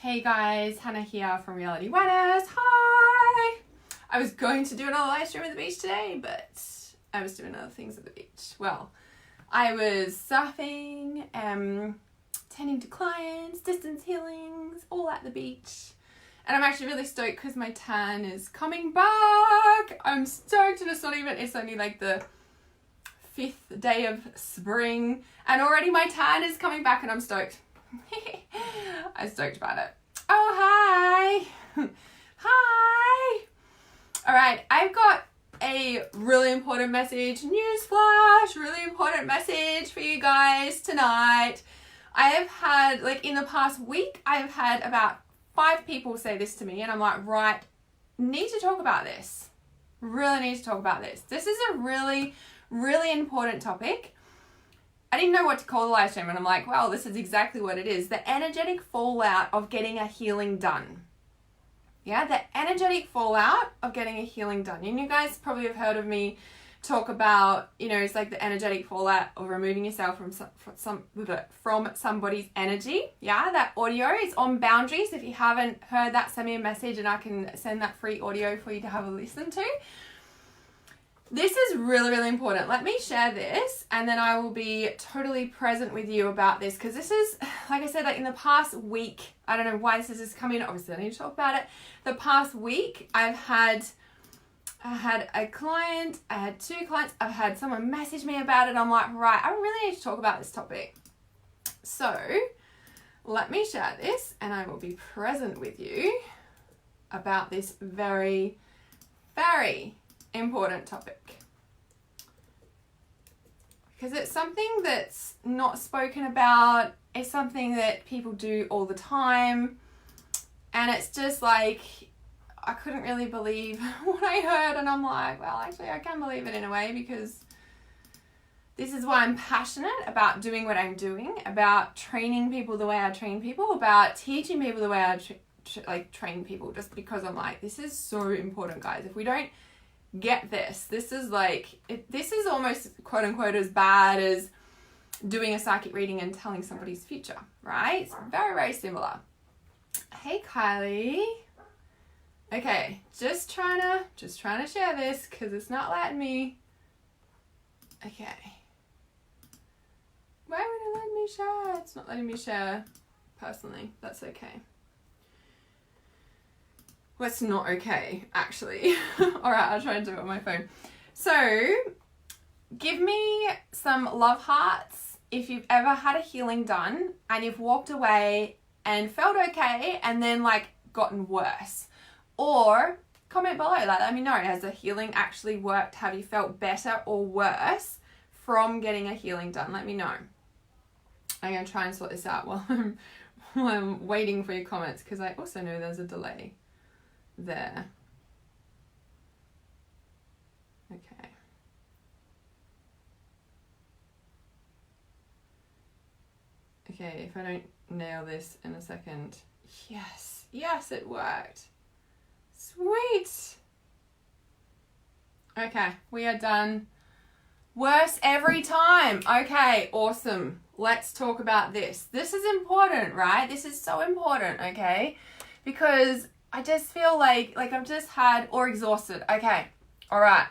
Hey guys, Hannah here from Reality Wellness. Hi! I was going to do another live stream at the beach today, but I was doing other things at the beach. Well, I was surfing, tending to clients, distance healings, all at the beach. And I'm actually really stoked because my tan is coming back. I'm stoked, and it's only like the 5th day of spring, and already my tan is coming back and I'm stoked. I'm stoked about it. Oh, hi. Hi. All right, I've got a really important message, newsflash, really important message for you guys tonight. I have had, like in the past week, I've had about 5 people say this to me, and I'm like, right, need to talk about this. Really need to talk about this. This is a really, really important topic. I didn't know what to call the live stream, and I'm like, well, this is exactly what it is. The energetic fallout of getting a healing done. Yeah, the energetic fallout of getting a healing done. And you guys probably have heard of me talk about, it's like the energetic fallout of removing yourself from somebody's energy. Yeah, that audio is on Boundaries. If you haven't heard that, send me a message and I can send that free audio for you to have a listen to. This is really, really important. Let me share this and then I will be totally present with you about this, because this is, like I said, like in the past week, I don't know why this is just coming, obviously I need to talk about it. The past week I had a client, I had 2 clients, I've had someone message me about it. I'm like, right, I really need to talk about this topic. So let me share this and I will be present with you about this very, very important topic, because it's something that's not spoken about. It's something that people do all the time, and it's just like, I couldn't really believe what I heard, and I'm like, well, actually I can believe it in a way, because this is why I'm passionate about doing what I'm doing, about training people the way I train people, about teaching people the way I train people, just because I'm like, this is so important, guys. If we don't get this is like, this is almost quote unquote as bad as doing a psychic reading and telling somebody's future, right? It's very, very similar. Hey Kylie. Okay, just trying to share this because it's not letting me. Okay, why would it let me share? It's not letting me share personally. That's okay. Well, it's not okay, actually. All right, I'll try and do it on my phone. So, give me some love hearts if you've ever had a healing done and you've walked away and felt okay and then like gotten worse. Or comment below, like let me know, has the healing actually worked? Have you felt better or worse from getting a healing done? Let me know. I'm going to try and sort this out while I'm waiting for your comments, because I also know there's a delay there. Okay. Okay, if I don't nail this in a second. Yes, it worked. Sweet. Okay, we are done. Worse every time. Okay, awesome. Let's talk about this. This is important, right? This is so important, okay? Because I just feel like I've just had, or exhausted. Okay, all right.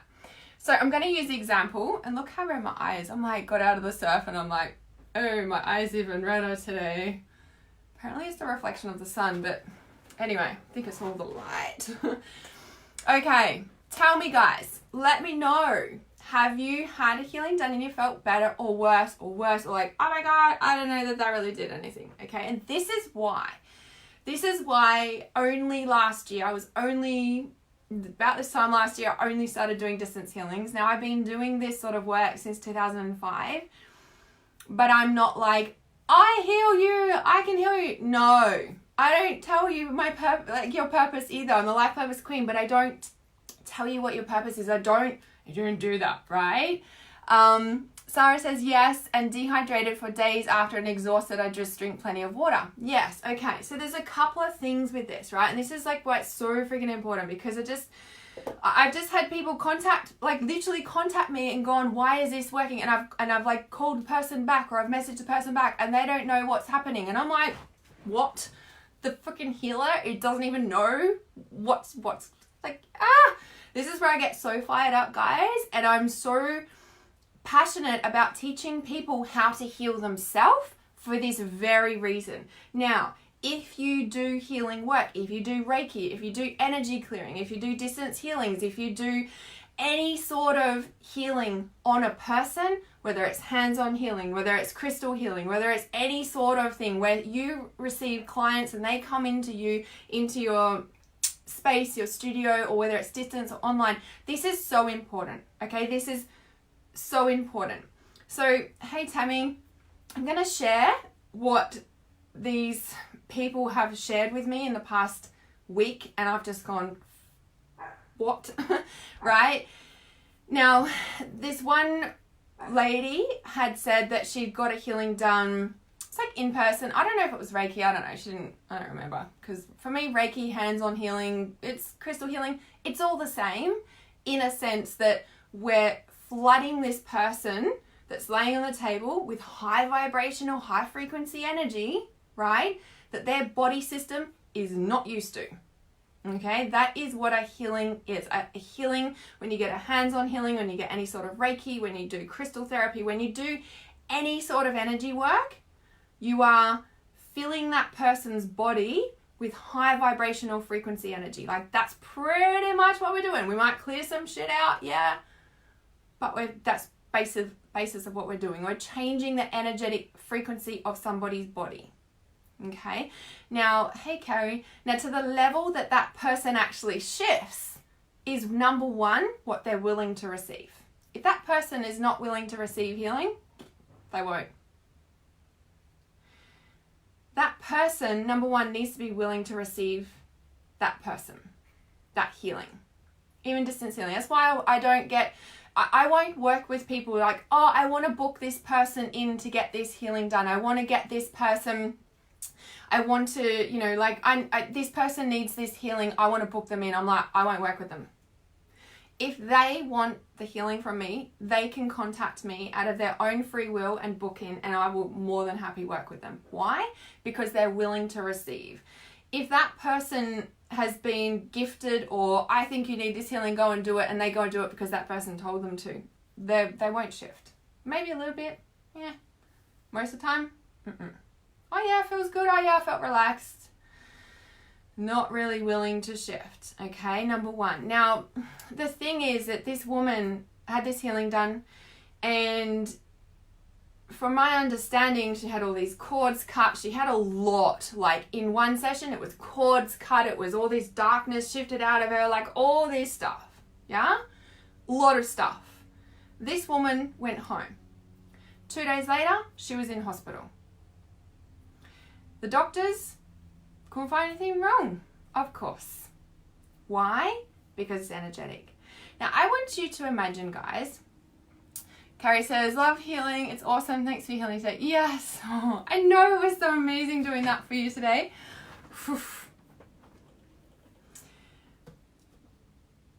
So I'm going to use the example, and look how red my eyes. I'm like, got out of the surf and I'm like, oh, my eyes even redder today. Apparently it's the reflection of the sun, but anyway, I think it's all the light. Okay, tell me guys, let me know. Have you had a healing done and you felt better or worse, or like, oh my God, I don't know that really did anything. Okay, and this is why only last year, about this time last year, I only started doing distance healings. Now I've been doing this sort of work since 2005, but I'm not like, I heal you, I can heal you. No, I don't tell you your purpose either. I'm the life purpose queen, but I don't tell you what your purpose is. I don't do that, right? Sarah says yes, and dehydrated for days after and exhausted, I just drink plenty of water. Yes, okay. So there's a couple of things with this, right? And this is like why it's so freaking important, because I've just had people literally contact me and gone, why is this working? And I've like called the person back, or I've messaged the person back, and they don't know what's happening. And I'm like, what? the freaking healer, it doesn't even know what's like, this is where I get so fired up, guys. And I'm so passionate about teaching people how to heal themselves for this very reason. Now, if you do healing work, if you do Reiki, if you do energy clearing, if you do distance healings, if you do any sort of healing on a person, whether it's hands-on healing, whether it's crystal healing, whether it's any sort of thing where you receive clients and they come into you, into your space, your studio, or whether it's distance or online, this is so important, okay? This is so important. So, hey Tammy, I'm going to share what these people have shared with me in the past week, and I've just gone, what? Right? Now, this one lady had said that she'd got a healing done, it's like in person. I don't know if it was Reiki, I don't know. I don't remember. Because for me, Reiki, hands-on healing, it's crystal healing, it's all the same in a sense that we're flooding this person that's laying on the table with high vibrational, high frequency energy, right? That their body system is not used to. Okay, that is what a healing is. A healing, when you get a hands-on healing, when you get any sort of Reiki, when you do crystal therapy, when you do any sort of energy work, you are filling that person's body with high vibrational frequency energy. Like, that's pretty much what we're doing. We might clear some shit out, yeah, but that's basis of what we're doing. We're changing the energetic frequency of somebody's body. Okay, now, hey Carrie, now to the level that that person actually shifts is number one, what they're willing to receive. If that person is not willing to receive healing, they won't. That person, number one, needs to be willing to receive that person, that healing, even distance healing. That's why I won't work with people like, oh, I want to book this person in to get this healing done. I want to get this person, I want to, you know, like, this person needs this healing. I want to book them in. I'm like, I won't work with them. If they want the healing from me, they can contact me out of their own free will and book in, and I will more than happy work with them. Why? Because they're willing to receive. If that person has been gifted, or I think you need this healing, go and do it, and they go and do it because that person told them to, they won't shift. Maybe a little bit, yeah. Most of the time, oh yeah, it feels good. Oh yeah, I felt relaxed. Not really willing to shift. Okay, number one. Now, the thing is that this woman had this healing done, and from my understanding, she had all these cords cut. She had a lot. Like, in one session, it was cords cut. It was all this darkness shifted out of her. Like, all this stuff. Yeah? A lot of stuff. This woman went home. 2 days later, she was in hospital. The doctors couldn't find anything wrong, of course. Why? Because it's energetic. Now, I want you to imagine, guys. Carrie says, love healing. It's awesome. Thanks for healing today. Yes. Oh, I know it was so amazing doing that for you today.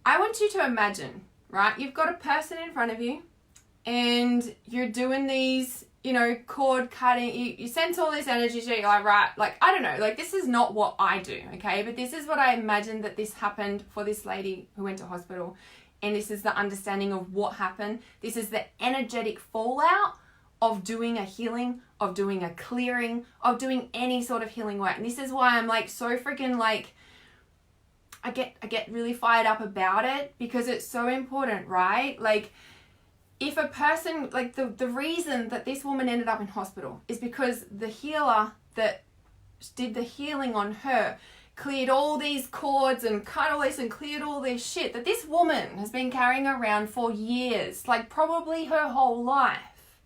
I want you to imagine, right? You've got a person in front of you and you're doing these, you know, cord cutting. You sense all this energy. You're like, right, like, I don't know. Like, this is not what I do, okay? But this is what I imagined that this happened for this lady who went to hospital. And this is the understanding of what happened. This is the energetic fallout of doing a healing, of doing a clearing, of doing any sort of healing work. And this is why I'm like so freaking like, I get really fired up about it, because it's so important, right? Like, if a person, like the reason that this woman ended up in hospital is because the healer that did the healing on her cleared all these cords and cut all this and cleared all this shit that this woman has been carrying around for years, like probably her whole life.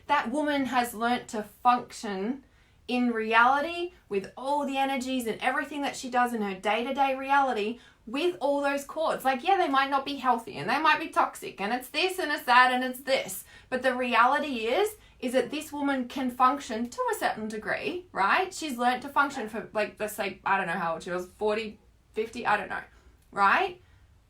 That woman has learnt to function in reality with all the energies and everything that she does in her day-to-day reality with all those cords. Like, yeah, they might not be healthy and they might be toxic and it's this and it's that and it's this. But the reality is that this woman can function to a certain degree, right? She's learnt to function for, like, let's say, I don't know how old she was, 40, 50, I don't know, right?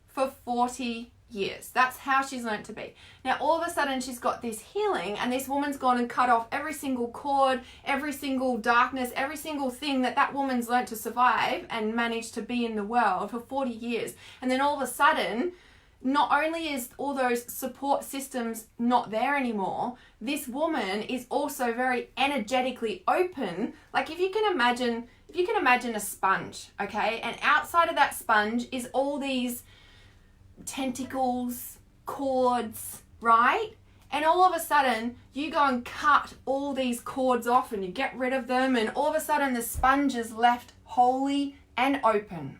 For 40 years. That's how she's learnt to be. Now, all of a sudden, she's got this healing, and this woman's gone and cut off every single cord, every single darkness, every single thing that woman's learnt to survive and managed to be in the world for 40 years. And then all of a sudden, not only is all those support systems not there anymore, this woman is also very energetically open. Like if you can imagine a sponge, okay? And outside of that sponge is all these tentacles, cords, right? And all of a sudden you go and cut all these cords off and you get rid of them, and all of a sudden the sponge is left wholly and open.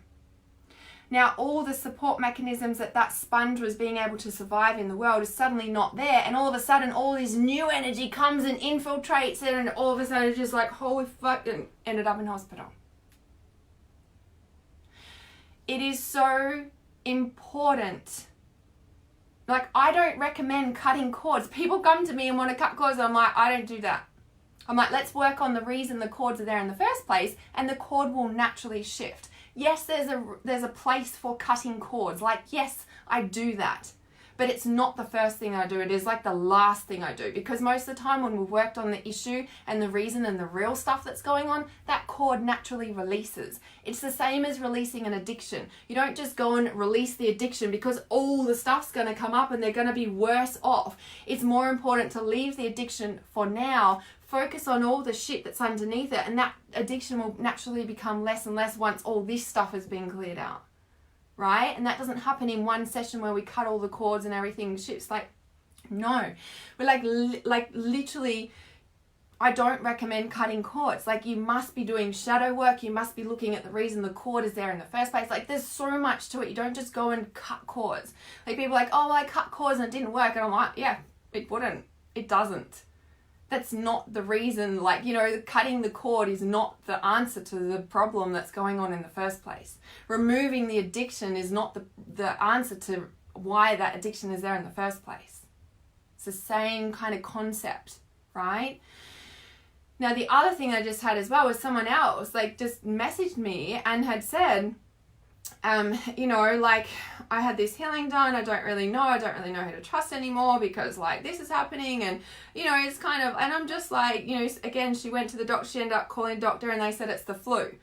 Now all the support mechanisms that sponge was being able to survive in the world is suddenly not there, and all of a sudden all this new energy comes and infiltrates it, and all of a sudden it's just like, holy fuck, and ended up in hospital. It is so important. Like, I don't recommend cutting cords. People come to me and want to cut cords, and I'm like, I don't do that. I'm like, let's work on the reason the cords are there in the first place, and the cord will naturally shift. Yes, there's a place for cutting cords. Like, yes, I do that. But it's not the first thing I do. It is like the last thing I do. Because most of the time when we've worked on the issue and the reason and the real stuff that's going on, that cord naturally releases. It's the same as releasing an addiction. You don't just go and release the addiction because all the stuff's going to come up and they're going to be worse off. It's more important to leave the addiction for now, focus on all the shit that's underneath it, and that addiction will naturally become less and less once all this stuff has been cleared out. Right? And that doesn't happen in one session where we cut all the cords and everything shifts. Like, no. We're like literally, I don't recommend cutting cords. Like, you must be doing shadow work. You must be looking at the reason the cord is there in the first place. Like, there's so much to it. You don't just go and cut cords. Like, people are like, oh, well, I cut cords and it didn't work. And I'm like, yeah, it wouldn't. It doesn't. That's not the reason. Like, you know, cutting the cord is not the answer to the problem that's going on in the first place. Removing the addiction is not the answer to why that addiction is there in the first place. It's the same kind of concept, right? Now, the other thing I just had as well was someone else, like, just messaged me and had said, you know, like, I had this healing done, I don't really know who to trust anymore because, like, this is happening, and, you know, it's kind of, and I'm just like, you know, again, she went to the doctor, she ended up calling the doctor, and they said it's the flu,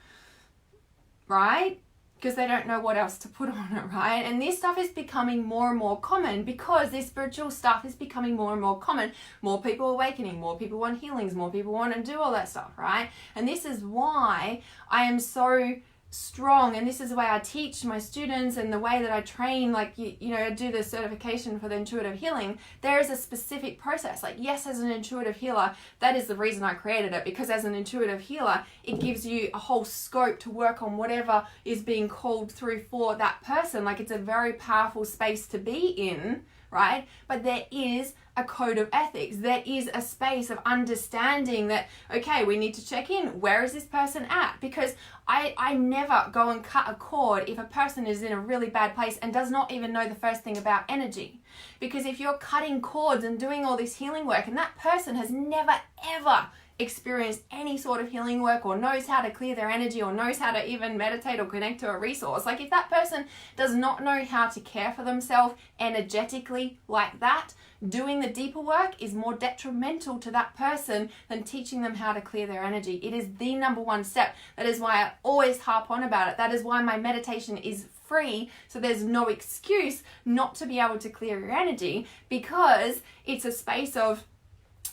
right? Because they don't know what else to put on it, right? And this stuff is becoming more and more common because this spiritual stuff is becoming more and more common. More people are awakening, more people want healings, more people want to do all that stuff, right? And this is why I am so strong, and this is the way I teach my students and the way that I train, like, you know, I do the certification for the intuitive healing. There is a specific process. Like, yes, as an intuitive healer, that is the reason I created it, because as an intuitive healer, it gives you a whole scope to work on whatever is being called through for that person. Like, it's a very powerful space to be in, right? But there is a code of ethics. There is a space of understanding that, okay, we need to check in. Where is this person at? Because I never go and cut a cord if a person is in a really bad place and does not even know the first thing about energy. Because if you're cutting cords and doing all this healing work and that person has never, ever experienced any sort of healing work or knows how to clear their energy or knows how to even meditate or connect to a resource, like, if that person does not know how to care for themselves energetically like that, doing the deeper work is more detrimental to that person than teaching them how to clear their energy. It is the number one step. That is why I always harp on about it. That is why my meditation is free, so there's no excuse not to be able to clear your energy, because it's a space of,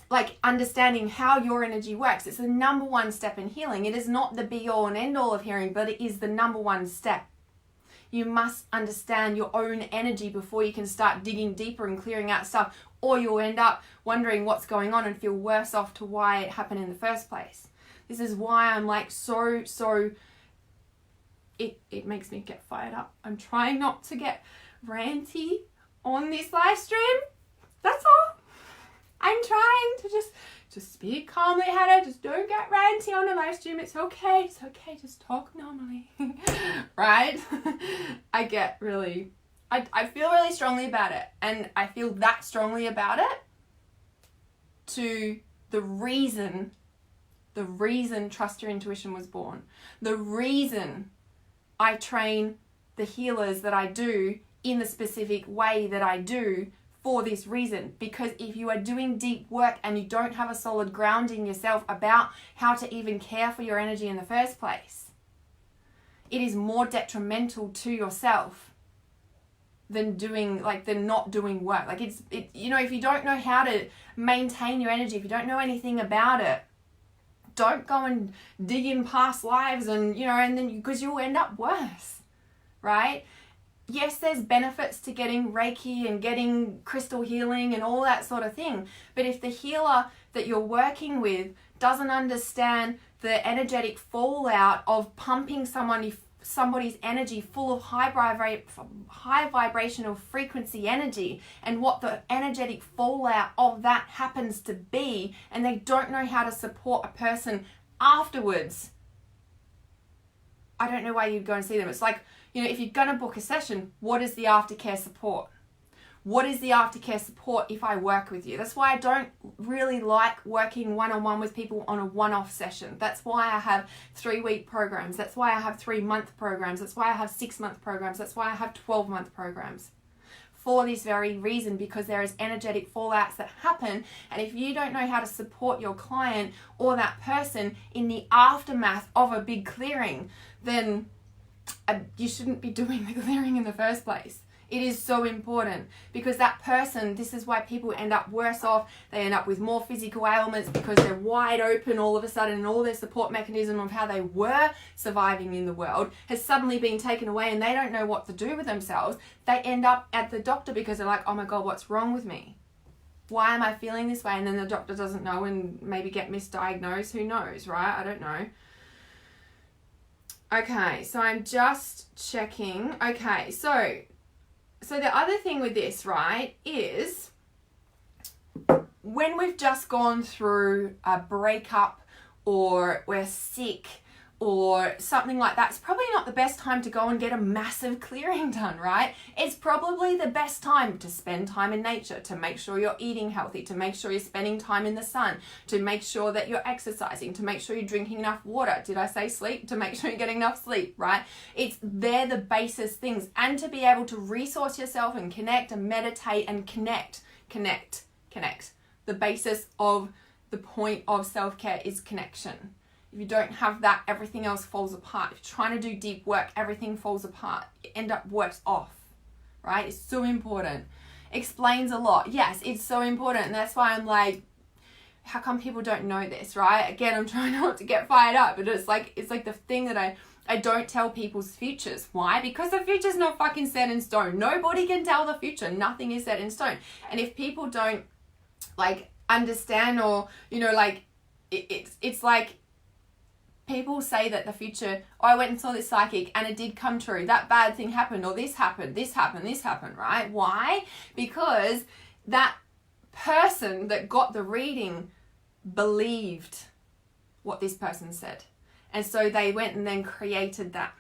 like, understanding how your energy works. It's the number one step in healing. It is not the be all and end all of healing, but it is the number one step. You must understand your own energy before you can start digging deeper and clearing out stuff, or you'll end up wondering what's going on and feel worse off to why it happened in the first place. This is why I'm like it makes me get fired up. I'm trying not to get ranty on this live stream. That's all. I'm trying to just speak calmly, Hannah. Just don't get ranty on a live stream. It's okay. It's okay. Just talk normally. Right? I feel really strongly about it. And I feel that strongly about it to the reason Trust Your Intuition was born. The reason I train the healers that I do in the specific way that I do for this reason. Because if you are doing deep work and you don't have a solid grounding yourself about how to even care for your energy in the first place, it is more detrimental to yourself than not doing work. Like if you don't know how to maintain your energy, if you don't know anything about it, don't go and dig in past lives and then because you'll end up worse, right? Yes, there's benefits to getting Reiki and getting crystal healing and all that sort of thing. But if the healer that you're working with doesn't understand the energetic fallout of pumping somebody's energy full of high vibrational frequency energy, and what the energetic fallout of that happens to be, and they don't know how to support a person afterwards, I don't know why you'd go and see them. It's like, if you're going to book a session, what is the aftercare support? What is the aftercare support if I work with you? That's why I don't really like working one-on-one with people on a one-off session. That's why I have 3-week programs. That's why I have 3-month programs. That's why I have 6-month programs. That's why I have 12-month programs. For this very reason, because there is energetic fallouts that happen, and if you don't know how to support your client or that person in the aftermath of a big clearing, then you shouldn't be doing the clearing in the first place. It is so important, because that person, this is why people end up worse off. They end up with more physical ailments because they're wide open all of a sudden, and all their support mechanism of how they were surviving in the world has suddenly been taken away, and they don't know what to do with themselves. They end up at the doctor because they're like, oh my God, what's wrong with me? Why am I feeling this way? And then the doctor doesn't know and maybe get misdiagnosed. Who knows, right? I don't know. Okay, so I'm just checking. Okay, so the other thing with this, right, is when we've just gone through a breakup or we're sick or something like that, it's probably not the best time to go and get a massive clearing done, right? It's probably the best time to spend time in nature, to make sure you're eating healthy, to make sure you're spending time in the sun, to make sure that you're exercising, to make sure you're drinking enough water. Did I say sleep? To make sure you're getting enough sleep, right? They're the basis things. And to be able to resource yourself and connect and meditate and connect. The basis of the point of self-care is connection. If you don't have that, everything else falls apart. If you're trying to do deep work, everything falls apart. You end up worse off, right? It's so important. Explains a lot. Yes, it's so important. And that's why I'm like, how come people don't know this, right? Again, I'm trying not to get fired up, but it's like the thing that I don't tell people's futures. Why? Because the future's not fucking set in stone. Nobody can tell the future. Nothing is set in stone. And if people don't understand, or, it's like, people say that the future, I went and saw this psychic and it did come true. That bad thing happened, or this happened, right? Why? Because that person that got the reading believed what this person said. And so they went and then created that.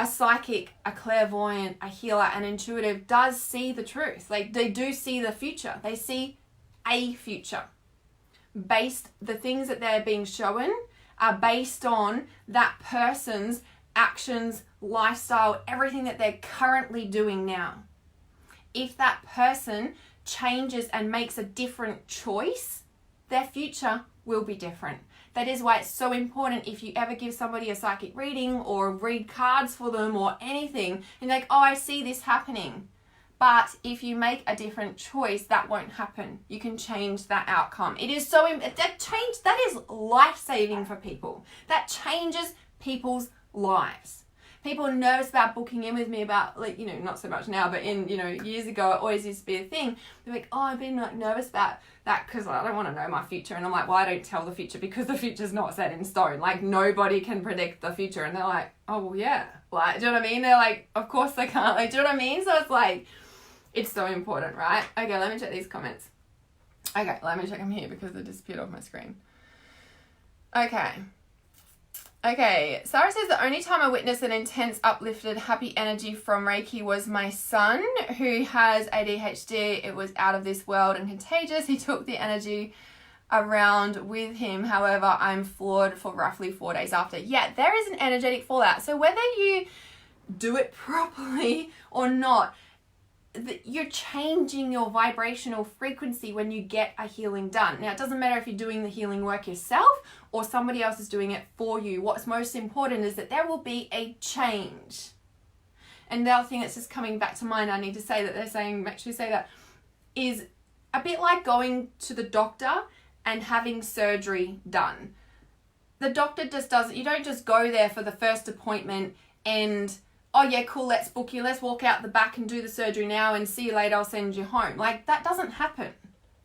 A psychic, a clairvoyant, a healer, an intuitive does see the truth. Like, they do see the future. They see a future. The things that they're being shown are based on that person's actions, lifestyle, everything that they're currently doing now. If that person changes and makes a different choice, their future will be different. That is why it's so important, if you ever give somebody a psychic reading or read cards for them or anything, and you're like, oh, I see this happening. But if you make a different choice, that won't happen. You can change that outcome. It is so, that is life-saving for people. That changes people's lives. People are nervous about booking in with me about, not so much now, but years ago, it always used to be a thing. They're like, oh, I've been nervous about that because I don't want to know my future. And I'm like, well, I don't tell the future because the future's not set in stone. Like, nobody can predict the future. And they're like, oh, well, yeah. Like, do you know what I mean? They're like, of course they can't. Like, do you know what I mean? So it's like, it's so important, right? Okay, let me check these comments. Okay, let me check them here because they disappeared off my screen. Okay, Sarah says, the only time I witnessed an intense, uplifted, happy energy from Reiki was my son, who has ADHD. It was out of this world and contagious. He took the energy around with him. However, I'm floored for roughly 4 days after. Yeah, there is an energetic fallout. So whether you do it properly or not, you're changing your vibrational frequency when you get a healing done. Now, it doesn't matter if you're doing the healing work yourself or somebody else is doing it for you. What's most important is that there will be a change. And the other thing that's just coming back to mind, I need to say that they're saying, make sure you say that, is a bit like going to the doctor and having surgery done. The doctor just doesn't, you don't just go there for the first appointment and, oh yeah, cool, let's book you, let's walk out the back and do the surgery now and see you later, I'll send you home. Like, that doesn't happen.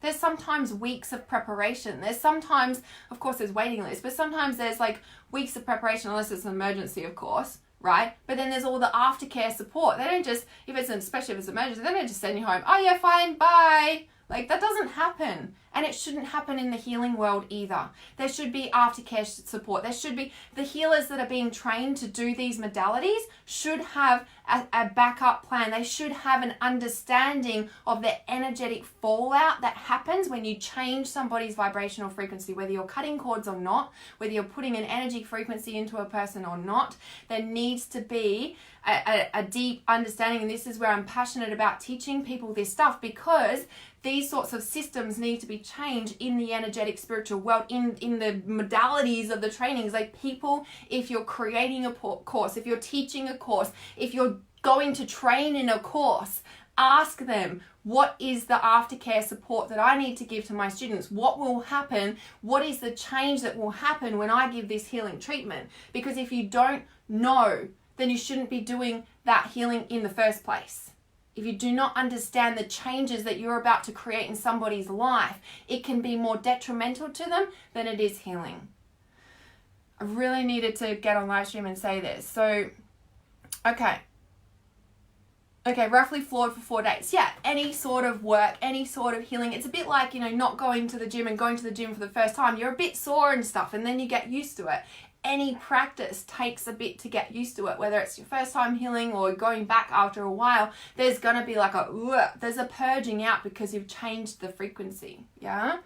There's sometimes weeks of preparation. There's sometimes, of course, there's waiting lists, but sometimes there's like weeks of preparation, unless it's an emergency, of course, right? But then there's all the aftercare support. They don't just, especially if it's an emergency, they don't just send you home, oh yeah, fine, bye. Like, that doesn't happen. And it shouldn't happen in the healing world either. There should be aftercare support. There should be, the healers that are being trained to do these modalities should have a backup plan. They should have an understanding of the energetic fallout that happens when you change somebody's vibrational frequency, whether you're cutting cords or not, whether you're putting an energy frequency into a person or not. There needs to be a deep understanding, and this is where I'm passionate about teaching people this stuff, because these sorts of systems need to be changed in the energetic spiritual world, in the modalities of the trainings. Like, people, if you're creating a course, if you're teaching a course, if you're going to train in a course, ask them, what is the aftercare support that I need to give to my students? What will happen? What is the change that will happen when I give this healing treatment? Because if you don't know, then you shouldn't be doing that healing in the first place. If you do not understand the changes that you're about to create in somebody's life, it can be more detrimental to them than it is healing. I really needed to get on live stream and say this. So, okay, roughly flawed for 4 days. Yeah, any sort of work, any sort of healing. It's a bit like, not going to the gym and going to the gym for the first time. You're a bit sore and stuff, and then you get used to it. Any practice takes a bit to get used to it, whether it's your first time healing or going back after a while. There's going to be like there's a purging out because you've changed the frequency. Yeah.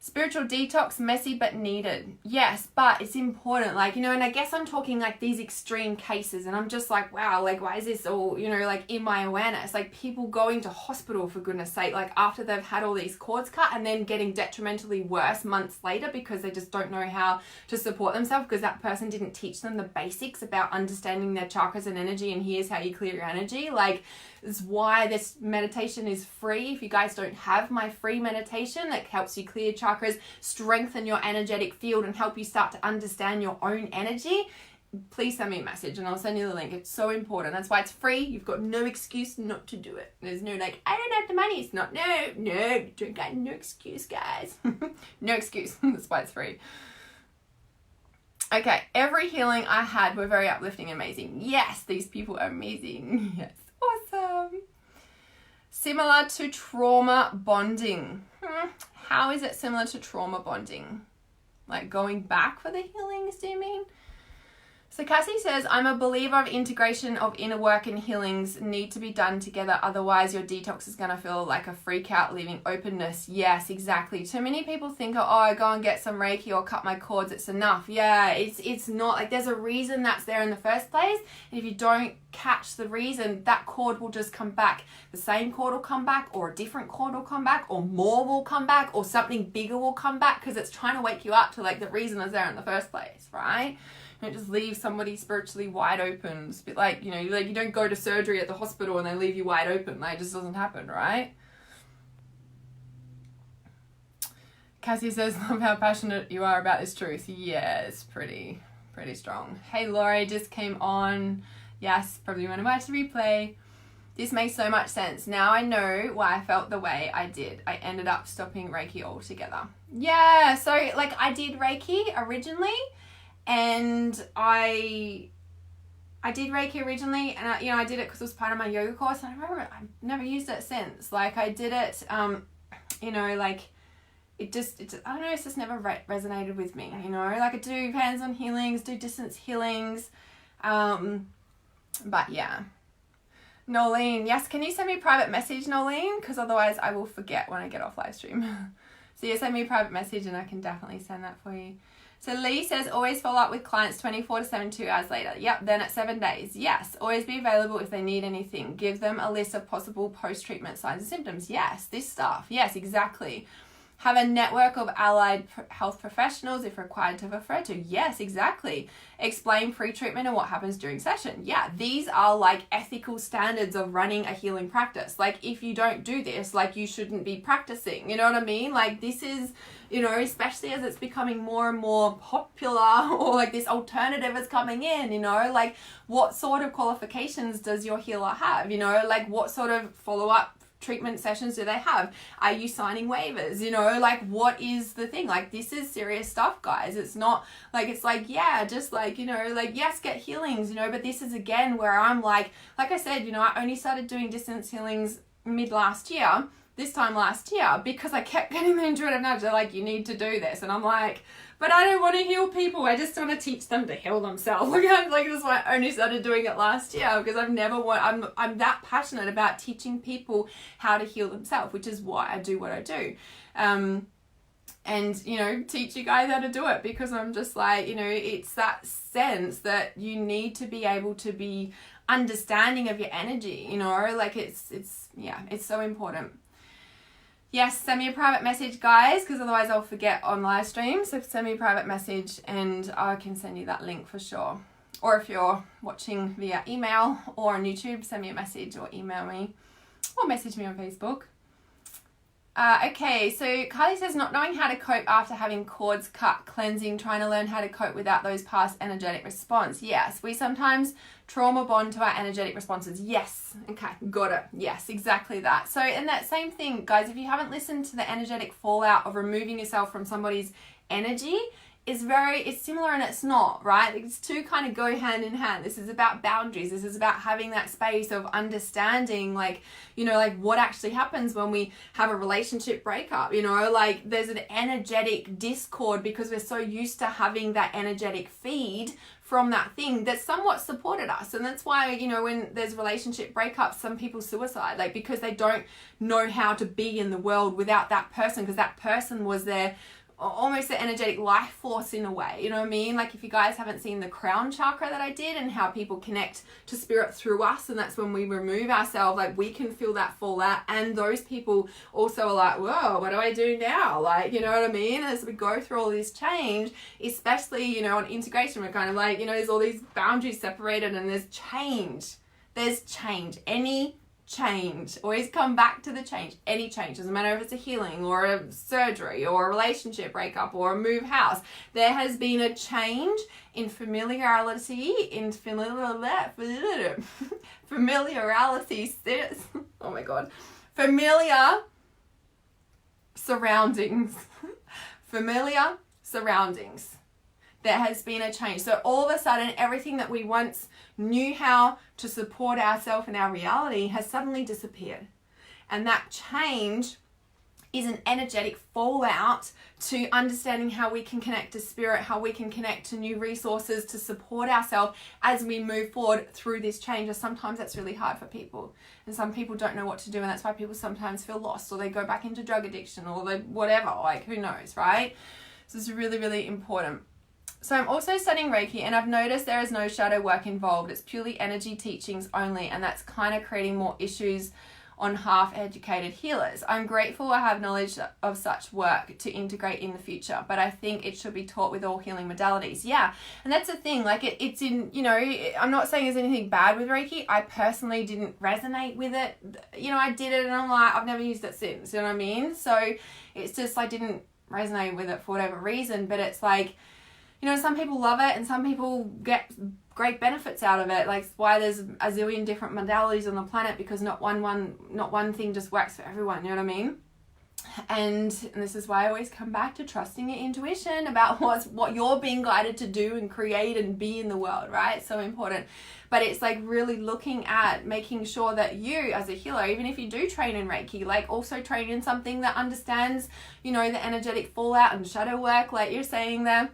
Spiritual detox, messy but needed. Yes, but it's important. And I guess I'm talking like these extreme cases, and I'm just like, wow, like, why is this all, like in my awareness? Like, people going to hospital, for goodness sake, like after they've had all these cords cut, and then getting detrimentally worse months later because they just don't know how to support themselves because that person didn't teach them the basics about understanding their chakras and energy, and here's how you clear your energy. Like, this is why this meditation is free. If you guys don't have my free meditation that helps you clear chakras, strengthen your energetic field, and help you start to understand your own energy, please send me a message and I'll send you the link. It's so important. That's why it's free. You've got no excuse not to do it. There's no like, I don't have the money. It's not, no, you got no excuse, guys. No excuse. That's why it's free. Okay, every healing I had were very uplifting and amazing. Yes, these people are amazing. Yes. Awesome. Similar to trauma bonding. How is it similar to trauma bonding? Like going back for the healings, do you mean? So Cassie says, I'm a believer of integration of inner work and healings need to be done together. Otherwise, your detox is going to feel like a freak out, leaving openness. Yes, exactly. Too many people think, oh, go and get some Reiki or cut my cords. It's enough. Yeah, it's not. Like, there's a reason that's there in the first place. And if you don't catch the reason, that cord will just come back. The same cord will come back, or a different cord will come back, or more will come back, or something bigger will come back, because it's trying to wake you up to like the reason that's there in the first place, right? Don't just leave somebody spiritually wide open. It's a bit like, you don't go to surgery at the hospital and they leave you wide open. Like, it just doesn't happen, right? Cassie says, love how passionate you are about this truth. Yeah, it's pretty strong. Hey, Laurie just came on. Yes, probably want to watch the replay. This makes so much sense. Now I know why I felt the way I did. I ended up stopping Reiki altogether. Yeah, so like I did Reiki originally. And I did Reiki originally, and I did it because it was part of my yoga course, and I remember I've never used it since. Like, I did it, like, it I don't know, it's just never resonated with me, like I do hands-on healings, do distance healings, but yeah. Nolene, yes, can you send me a private message, Nolene? Because otherwise I will forget when I get off live stream. So you send me a private message and I can definitely send that for you. So Lee says, always follow up with clients 24 to 72 hours later. Yep, then at 7 days. Yes, always be available if they need anything. Give them a list of possible post-treatment signs and symptoms. Yes, this stuff. Yes, exactly. Have a network of allied health professionals if required to refer to. Yes, exactly. Explain pre-treatment and what happens during session. Yeah, these are like ethical standards of running a healing practice. Like if you don't do this, like you shouldn't be practicing. You know what I mean? Like this is, you know, especially as it's becoming more and more popular, or like this alternative is coming in, you know, like what sort of qualifications does your healer have? You know, like what sort of follow-up treatment sessions do they have? Are you signing waivers? You know, like what is the thing? Like this is serious stuff, guys. It's not like, it's like, yeah, just like, you know, like yes, get healings, you know, but this is again where I'm like I said, you know, I only started doing distance healings this time last year, because I kept getting the intuitive nudge. They're like, you need to do this. And I'm like, but I don't want to heal people. I just want to teach them to heal themselves. Like that's why I only started doing it last year, because I'm that passionate about teaching people how to heal themselves, which is why I do what I do. And, you know, teach you guys how to do it, because I'm just like, you know, it's that sense that you need to be able to be understanding of your energy, you know, like it's so important. Yes, send me a private message, guys, because otherwise I'll forget on live stream. So send me a private message and I can send you that link for sure. Or if you're watching via email or on YouTube, send me a message or email me or message me on Facebook. Okay, so Kylie says, not knowing how to cope after having cords cut, cleansing, trying to learn how to cope without those past energetic response. Yes, we sometimes trauma bond to our energetic responses. Yes, okay, got it. Yes, exactly that. So, and that same thing, guys, if you haven't listened to the energetic fallout of removing yourself from somebody's energy, it's similar and it's not, right? It's two kind of go hand in hand. This is about boundaries. This is about having that space of understanding, like, you know, like what actually happens when we have a relationship breakup, you know, like there's an energetic discord because we're so used to having that energetic feed from that thing that somewhat supported us. And that's why, you know, when there's relationship breakups, some people suicide, like because they don't know how to be in the world without that person, because that person was their almost the energetic life force in a way, you know what I mean? Like if you guys haven't seen the crown chakra that I did and how people connect to spirit through us, and that's when we remove ourselves, like we can feel that fallout, and those people also are like, whoa, what do I do now? Like, you know what I mean? As we go through all this change, especially, you know, on integration, we're kind of like, you know, there's all these boundaries separated and there's change. Any change, always come back to the change. Any change, doesn't matter if it's a healing or a surgery or a relationship breakup or a move house, there has been a change in familiarity, oh my god, familiar surroundings. Familiar surroundings. There has been a change. So all of a sudden, everything that we once knew how to support ourselves in our reality has suddenly disappeared. And that change is an energetic fallout to understanding how we can connect to spirit, how we can connect to new resources to support ourselves as we move forward through this change. And sometimes that's really hard for people. And some people don't know what to do. And that's why people sometimes feel lost, or they go back into drug addiction, or they whatever, like who knows, right? So it's really, really important. So I'm also studying Reiki, and I've noticed there is no shadow work involved. It's purely energy teachings only, and that's kind of creating more issues on half-educated healers. I'm grateful I have knowledge of such work to integrate in the future, but I think it should be taught with all healing modalities. Yeah, and that's the thing, like it's in, you know, I'm not saying there's anything bad with Reiki. I personally didn't resonate with it. You know, I did it and I'm like, I've never used it since, you know what I mean? So it's just, I didn't resonate with it for whatever reason, but it's like, you know, some people love it and some people get great benefits out of it. Like why there's a zillion different modalities on the planet, because not one thing just works for everyone, you know what I mean? And this is why I always come back to trusting your intuition about what you're being guided to do and create and be in the world, right? So important. But it's like really looking at making sure that you as a healer, even if you do train in Reiki, like also train in something that understands, you know, the energetic fallout and shadow work, like you're saying there.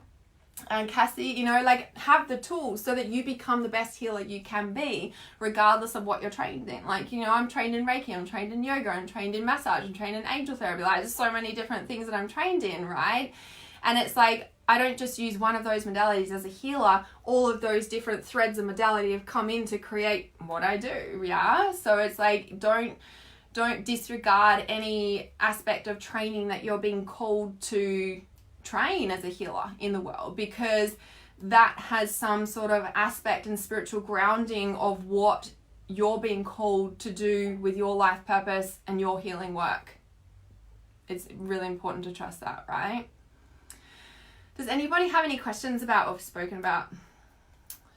and Cassie, you know, like have the tools so that you become the best healer you can be, regardless of what you're trained in. Like, you know, I'm trained in Reiki, I'm trained in yoga, I'm trained in massage, I'm trained in angel therapy. Like, there's so many different things that I'm trained in, right? And it's like, I don't just use one of those modalities as a healer. All of those different threads of modality have come in to create what I do, yeah? So it's like, don't disregard any aspect of training that you're being called to train as a healer in the world, because that has some sort of aspect and spiritual grounding of what you're being called to do with your life purpose and your healing work. It's really important to trust that, right? Does anybody have any questions about what we've spoken about?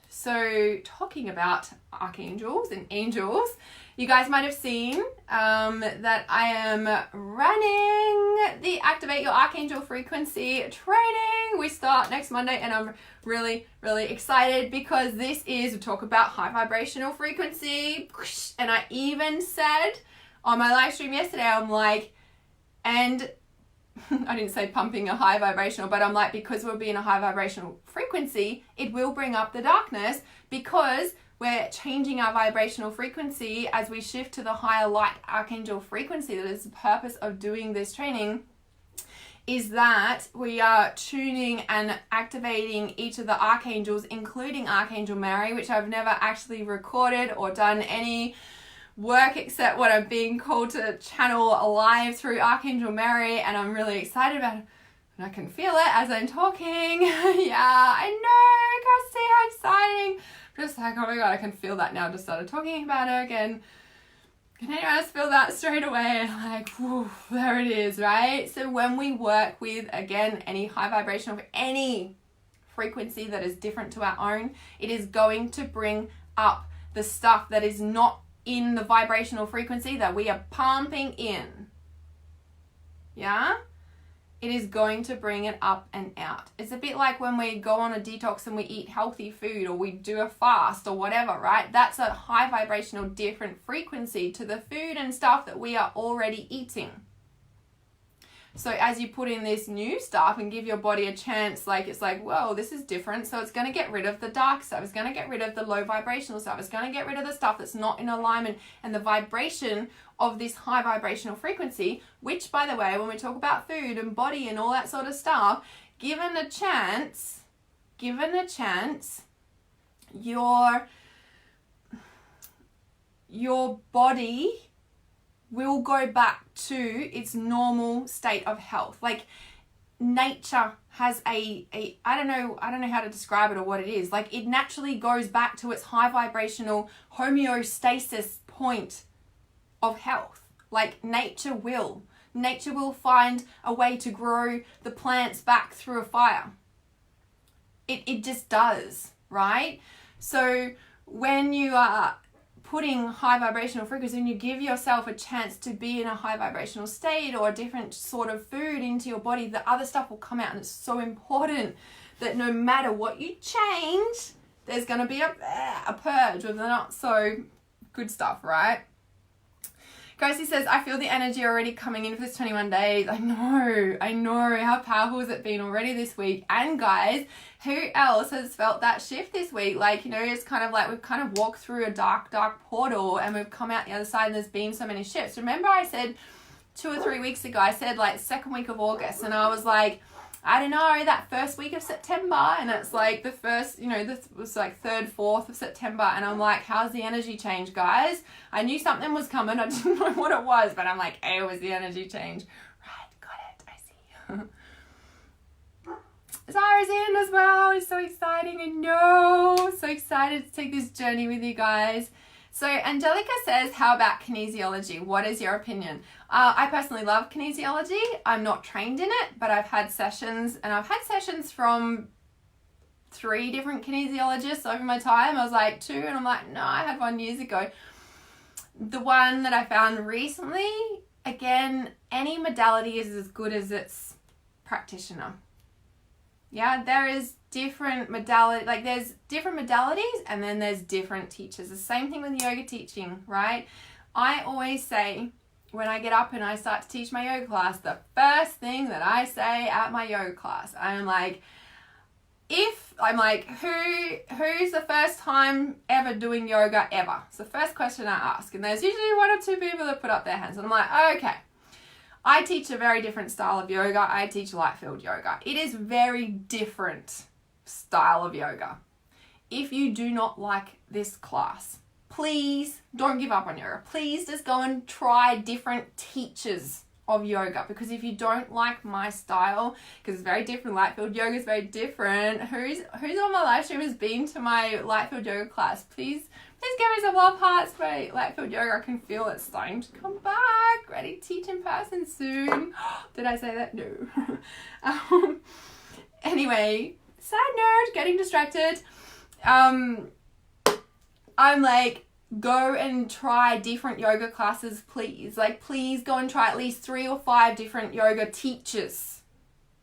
So, talking about archangels and angels, you guys might have seen that I am running the Activate Your Archangel Frequency training. We start next Monday, and I'm really, really excited because this is, we talk about high vibrational frequency. And I even said on my live stream yesterday, I'm like, and I didn't say pumping a high vibrational, but I'm like, because we'll be in a high vibrational frequency, it will bring up the darkness, because we're changing our vibrational frequency as we shift to the higher light archangel frequency. That is the purpose of doing this training, is that we are tuning and activating each of the archangels, including Archangel Mary, which I've never actually recorded or done any work except what I'm being called to channel live through Archangel Mary, and I'm really excited about it. And I can feel it as I'm talking. Yeah, I know, Kirsty, how exciting. Just like, oh my god, I can feel that now. Just started talking about it again. Can anyone else feel that straight away? Like, whew, there it is, right? So when we work with, again, any high vibration of any frequency that is different to our own, it is going to bring up the stuff that is not in the vibrational frequency that we are pumping in. Yeah? It is going to bring it up and out. It's a bit like when we go on a detox and we eat healthy food, or we do a fast or whatever, right? That's a high vibrational different frequency to the food and stuff that we are already eating. So as you put in this new stuff and give your body a chance, like, it's like, whoa, this is different. So it's going to get rid of the dark stuff. It's going to get rid of the low vibrational stuff. It's going to get rid of the stuff that's not in alignment. And the vibration of this high vibrational frequency, which, by the way, when we talk about food and body and all that sort of stuff, given a chance, your body will go back to its normal state of health. Like, nature has I don't know how to describe it or what it is. Like, it naturally goes back to its high vibrational homeostasis point of health. Like, nature will find a way to grow the plants back through a fire. It just does, right? So when you are putting high vibrational frequency and you give yourself a chance to be in a high vibrational state or a different sort of food into your body, the other stuff will come out. And it's so important that no matter what you change, there's going to be a purge of the not so good stuff, right? Gracie says, I feel the energy already coming in for this 21 days. I know. How powerful has it been already this week? And guys, who else has felt that shift this week? Like, you know, it's kind of like we've kind of walked through a dark portal and we've come out the other side and there's been so many shifts. Remember I said 2 or 3 weeks ago, I said like second week of August, and I was like, I don't know, that first week of September, and it's like the first, you know, this was like 3rd, 4th of September, and I'm like, how's the energy change, guys? I knew something was coming, I didn't know what it was, but I'm like, hey, it was the energy change. Right, got it, I see. Zara's in as well, it's so exciting, I know, so excited to take this journey with you guys. So Angelica says, how about kinesiology? What is your opinion? I personally love kinesiology. I'm not trained in it, but I've had sessions, and I've had sessions from 3 different kinesiologists over my time. I was like 2, and I'm like, no, I had one years ago. The one that I found recently, again, any modality is as good as its practitioner. Yeah, there is different modality, like there's different modalities and then there's different teachers. The same thing with yoga teaching, right? I always say when I get up and I start to teach my yoga class, the first thing that I say at my yoga class, I'm like, if I'm like, who's the first time ever doing yoga ever? It's the first question I ask. And there's usually 1 or 2 people that put up their hands. And I'm like, okay. I teach a very different style of yoga. I teach light field yoga. It is very different style of yoga. If you do not like this class, please don't give up on yoga. Please just go and try different teachers of yoga, because if you don't like my style, because it's very different, light field yoga is very different. Who's on my live stream has been to my light field yoga class? Please give me some love hearts for light field yoga. I can feel it starting to come back. Ready to teach in person soon. Did I say that? No. Anyway, side note, getting distracted. I'm like, go and try different yoga classes, please. Like, please go and try at least 3 or 5 different yoga teachers.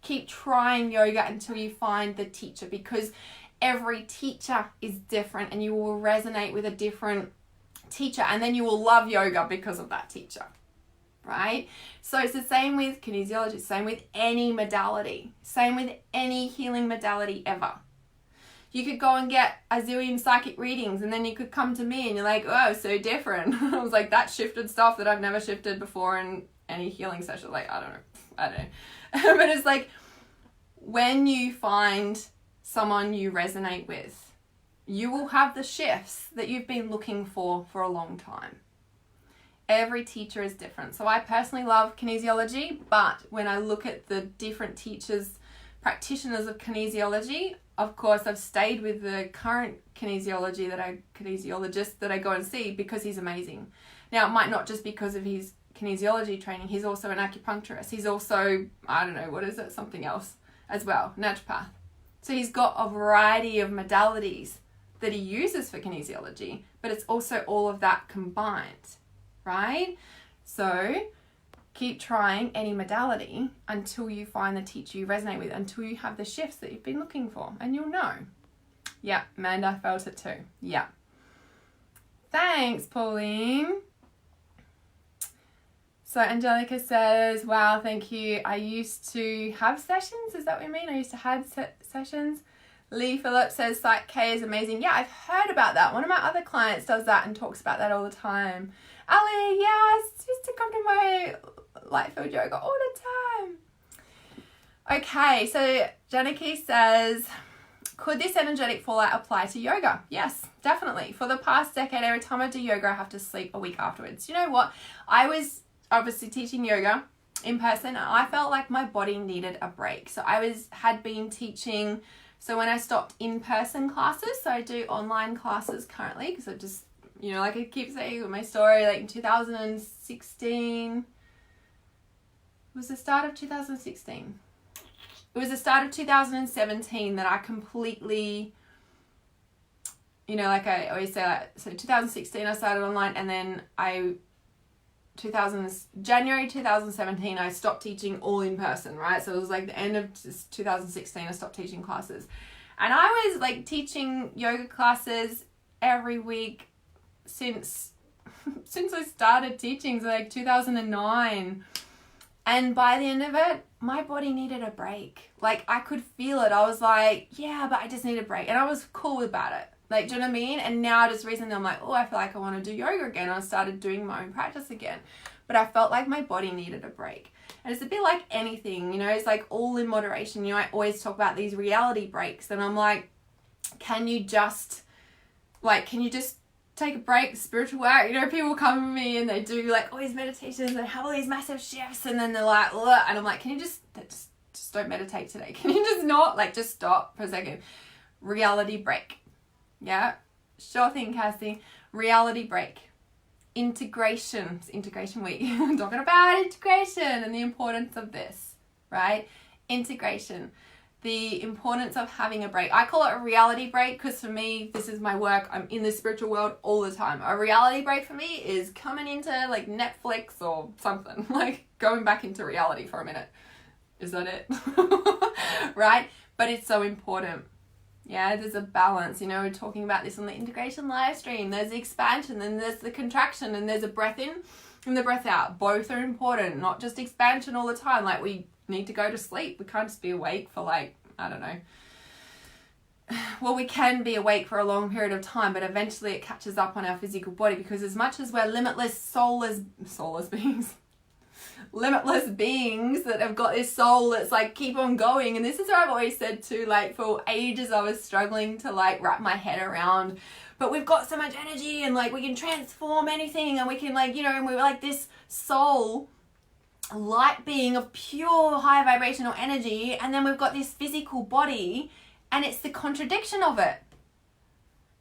Keep trying yoga until you find the teacher, because every teacher is different and you will resonate with a different teacher, and then you will love yoga because of that teacher, right? So it's the same with kinesiology, same with any modality, same with any healing modality ever. You could go and get a zillion psychic readings, and then you could come to me and you're like, oh, so different. I was like, that shifted stuff that I've never shifted before in any healing session. Like, I don't know. But it's like, when you find someone you resonate with, you will have the shifts that you've been looking for a long time. Every teacher is different. So I personally love kinesiology, but when I look at the different teachers, practitioners of kinesiology, of course, I've stayed with the current kinesiologist that I go and see, because he's amazing. Now, it might not just because of his kinesiology training. He's also an acupuncturist. He's also, I don't know, what is it? Something else as well, naturopath. So he's got a variety of modalities that he uses for kinesiology, but it's also all of that combined, right? So keep trying any modality until you find the teacher you resonate with, until you have the shifts that you've been looking for, and you'll know. Yeah, Amanda felt it too. Yeah. Thanks, Pauline. So Angelica says, wow, thank you. I used to have sessions. Is that what you mean? I used to have sessions. Lee Phillips says, Psych K is amazing. Yeah, I've heard about that. One of my other clients does that and talks about that all the time. Ali, yes, used to come to my light field yoga all the time. Okay, so Janaki says, could this energetic fallout apply to yoga? Yes, definitely. For the past decade, every time I do yoga, I have to sleep a week afterwards. You know what? I was obviously teaching yoga in person, and I felt like my body needed a break. So I had been teaching, so when I stopped in-person classes, so I do online classes currently, because I just, you know, like I keep saying with my story, like in 2016, it was the start of 2016. It was the start of 2017 that I completely, you know, like I always say, like, so 2016 I started online, and then January 2017 I stopped teaching all in person, right? So it was like the end of 2016 I stopped teaching classes, and I was like teaching yoga classes every week since I started teaching, so like 2009. And by the end of it, my body needed a break. Like, I could feel it. I was like, yeah, but I just need a break. And I was cool about it. Like, do you know what I mean? And now just recently I'm like, oh, I feel like I want to do yoga again. I started doing my own practice again. But I felt like my body needed a break. And it's a bit like anything, you know, it's like all in moderation. You know, I always talk about these reality breaks. And I'm like, can you just take a break, spiritual work? You know, people come to me and they do like all these meditations and have all these massive shifts, and then they're like, ugh. And I'm like, can you just don't meditate today? Can you just not, like, just stop for a second? Reality break. Yeah, sure thing, Cassie. Reality break. Integration. It's integration week. I'm talking about integration and the importance of this, right? Integration. The importance of having a break. I call it a reality break because for me, this is my work. I'm in the spiritual world all the time. A reality break for me is coming into like Netflix or something, like going back into reality for a minute. Is that it? Right? But it's so important. Yeah, there's a balance. You know, we're talking about this on the integration live stream. There's the expansion, then there's the contraction, and there's a breath in and the breath out. Both are important, not just expansion all the time. Like, we need to go to sleep. We can't just be awake for like, I don't know, well, we can be awake for a long period of time, but eventually it catches up on our physical body, because as much as we're limitless soulless beings, limitless beings that have got this soul that's like keep on going. And this is what I've always said too, like for ages I was struggling to like wrap my head around, but we've got so much energy and like we can transform anything, and we can like, you know, and we're like this soul light being of pure high vibrational energy, and then we've got this physical body, and it's the contradiction of it.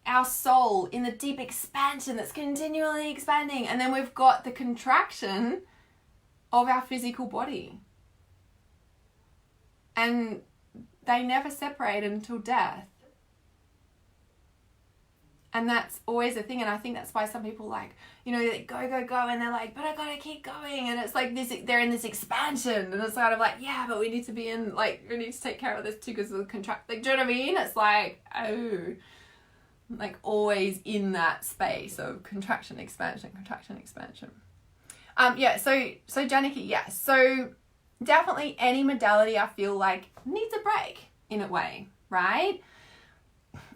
Our soul in the deep expansion that's continually expanding, and then we've got the contraction of our physical body. And they never separate until death. And that's always a thing. And I think that's why some people like, you know, they go, and they're like, but I gotta keep going. And it's like this, they're in this expansion. And it's kind of like, yeah, but we need to be in, like, we need to take care of this too because of the contract. Like, do you know what I mean? It's like, oh, like always in that space of contraction, expansion, contraction, expansion. Yeah, so Janaki, yeah. So definitely any modality I feel like needs a break in a way, right?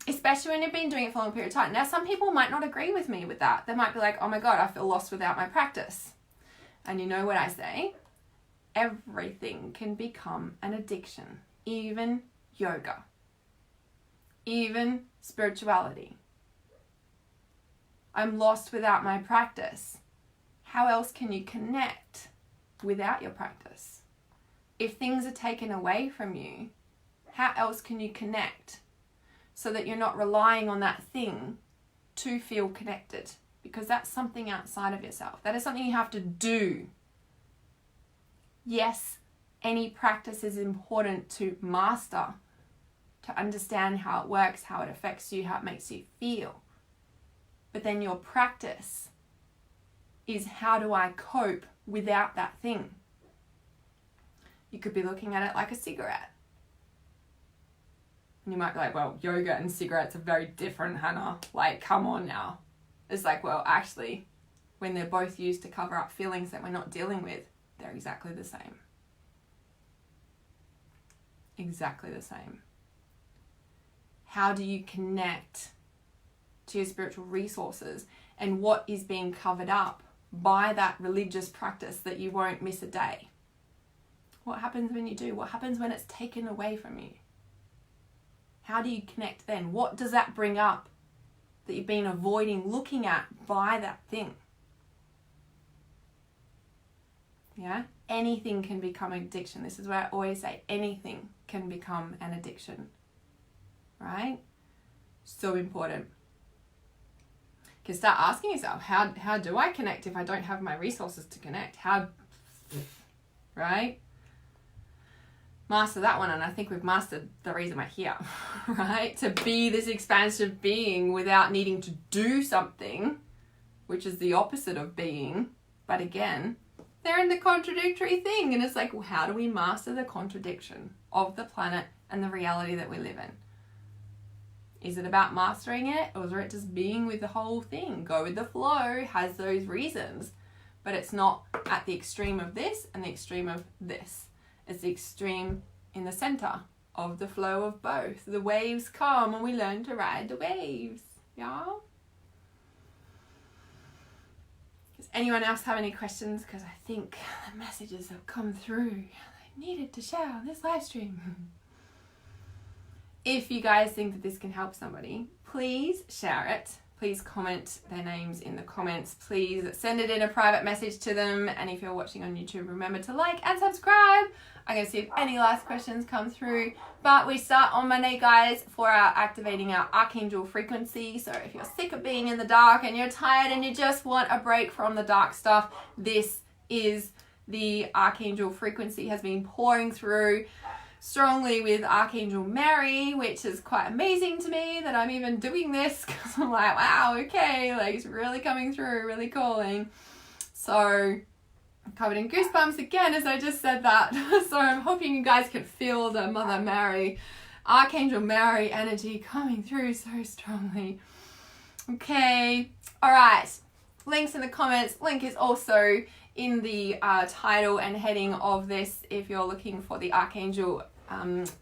Especially when you've been doing it for a long period of time. Now, some people might not agree with me with that. They might be like, oh my God, I feel lost without my practice. And you know what I say? Everything can become an addiction. Even yoga. Even spirituality. I'm lost without my practice. How else can you connect without your practice? If things are taken away from you, how else can you connect? So that you're not relying on that thing to feel connected, because that's something outside of yourself. That is something you have to do. Yes, any practice is important to master, to understand how it works, how it affects you, how it makes you feel. But then your practice is, how do I cope without that thing? You could be looking at it like a cigarette. And you might be like, well, yoga and cigarettes are very different, Hannah. Like, come on now. It's like, well, actually, when they're both used to cover up feelings that we're not dealing with, they're exactly the same. Exactly the same. How do you connect to your spiritual resources, and what is being covered up by that religious practice that you won't miss a day? What happens when you do? What happens when it's taken away from you? How do you connect then? What does that bring up that you've been avoiding looking at by that thing? Yeah? Anything can become an addiction. This is where I always say anything can become an addiction. Right? So important. You can start asking yourself, how do I connect if I don't have my resources to connect? How, right? Master that one, and I think we've mastered the reason we're here, right? To be this expansive being without needing to do something, which is the opposite of being. But again, they're in the contradictory thing, and it's like, well, how do we master the contradiction of the planet and the reality that we live in? Is it about mastering it, or is it just being with the whole thing? Go with the flow has those reasons, but it's not at the extreme of this and the extreme of this. It's the extreme in the center of the flow of both. The waves come and we learn to ride the waves. Yeah? Does anyone else have any questions? Because I think the messages have come through. I needed to share on this live stream. If you guys think that this can help somebody, please share it. Please comment their names in the comments. Please send it in a private message to them. And if you're watching on YouTube, remember to like and subscribe. I'm going to see if any last questions come through. But we start on Monday, guys, for our activating our Archangel frequency. So if you're sick of being in the dark and you're tired and you just want a break from the dark stuff, this is the Archangel frequency has been pouring through strongly with Archangel Mary, which is quite amazing to me that I'm even doing this, because I'm like, wow, okay, like it's really coming through, really calling. So I'm covered in goosebumps again as I just said that. So I'm hoping you guys can feel the Mother Mary, Archangel Mary energy coming through so strongly. Okay, all right, links in the comments. Link is also in the title and heading of this if you're looking for the Archangel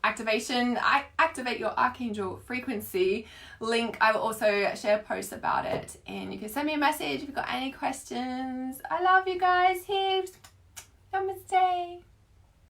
activation. Activate your Archangel frequency link. I will also share posts about it, and you can send me a message if you've got any questions. I love you guys heaps. Namaste.